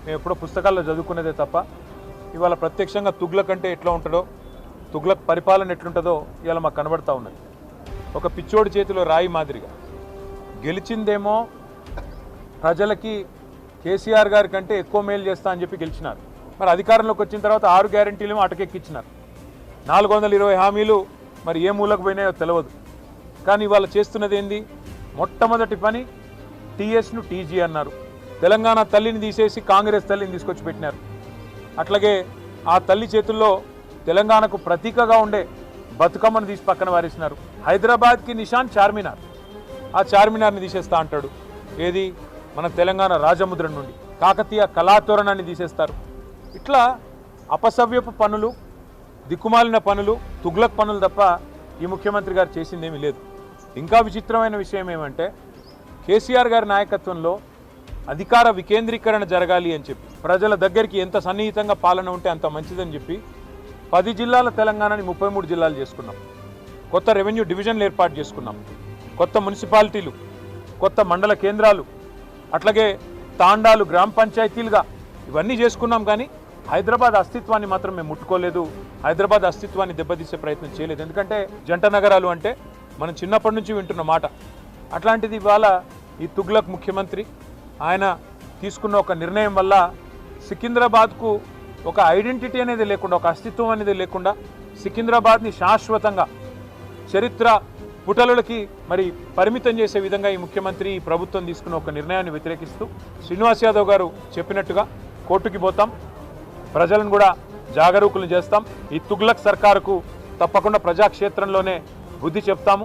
మేము ఎప్పుడో పుస్తకాల్లో చదువుకునేదే తప్ప ఇవాళ ప్రత్యక్షంగా తుగ్లక్ అంటే ఎట్లా ఉంటుందో, తుగ్లక్ పరిపాలన ఎట్లుంటుందో ఇవాళ మాకు కనబడతా ఉన్నది. ఒక పిచ్చోడి చేతిలో రాయి మాదిరిగా గెలిచిందేమో ప్రజలకి కేసీఆర్ గారి కంటే ఎక్కువ మేలు చేస్తా అని చెప్పి గెలిచినారు. మరి అధికారంలోకి వచ్చిన తర్వాత 6 గ్యారెంటీలు అటకెక్కించినారు. 420 హామీలు మరి ఏ మూలకు పోయినాయో తెలియదు. కానీ ఇవాళ చేస్తున్నది ఏంది? మొట్టమొదటి పని టీఎస్ను టీజీ అన్నారు. తెలంగాణ తల్లిని తీసేసి కాంగ్రెస్ తల్లిని తీసుకొచ్చి పెట్టినారు. అట్లాగే ఆ తల్లి చేతుల్లో తెలంగాణకు ప్రతీకగా ఉండే బతుకమ్మను తీసి పక్కన వారేసినారు. హైదరాబాద్కి నిషాన్ చార్మినార్, ఆ చార్మినార్ని తీసేస్తా అంటాడు. ఏది? మన తెలంగాణ రాజముద్ర నుండి కాకతీయ కళాతోరణాన్ని తీసేస్తారు. ఇట్లా అపసవ్యపు పనులు, దిక్కుమాలిన పనులు, తుగ్లక్ పనులు తప్ప ఈ ముఖ్యమంత్రి గారు చేసిందేమీ లేదు. ఇంకా విచిత్రమైన విషయం ఏమంటే కేసీఆర్ గారి నాయకత్వంలో అధికార వికేంద్రీకరణ జరగాలి అని చెప్పి, ప్రజల దగ్గరికి ఎంత సన్నిహితంగా పాలన ఉంటే అంత మంచిదని చెప్పి 10 జిల్లాల తెలంగాణని 33 జిల్లాలు చేసుకున్నాం. కొత్త రెవెన్యూ డివిజన్లు ఏర్పాటు చేసుకున్నాం. కొత్త మున్సిపాలిటీలు, కొత్త మండల కేంద్రాలు, అట్లాగే తాండాలు, గ్రామ పంచాయతీలుగా ఇవన్నీ చేసుకున్నాం. కానీ హైదరాబాద్ అస్తిత్వాన్ని మాత్రం మేము ముట్టుకోలేదు. హైదరాబాద్ అస్తిత్వాన్ని దెబ్బతీసే ప్రయత్నం చేయలేదు. ఎందుకంటే జంట నగరాలు అంటే మనం చిన్నప్పటి నుంచి వింటున్న మాట. అట్లాంటిది ఇవాళ ఈ తుగ్లక్ ముఖ్యమంత్రి ఆయన తీసుకున్న ఒక నిర్ణయం వల్ల సికింద్రాబాద్కు ఒక ఐడెంటిటీ అనేది లేకుండా, ఒక అస్తిత్వం అనేది లేకుండా సికింద్రాబాద్ని శాశ్వతంగా చరిత్ర పుటలకి మరి పరిమితం చేసే విధంగా ఈ ముఖ్యమంత్రి, ఈ ప్రభుత్వం తీసుకున్న ఒక నిర్ణయాన్ని వ్యతిరేకిస్తూ శ్రీనివాస్ యాదవ్ గారు చెప్పినట్టుగా కోర్టుకి పోతాం, ప్రజలను కూడా జాగరూకులు చేస్తాం. ఈ తుగ్లక్ సర్కారుకు తప్పకుండా ప్రజాక్షేత్రంలోనే బుద్ధి చెప్తాము.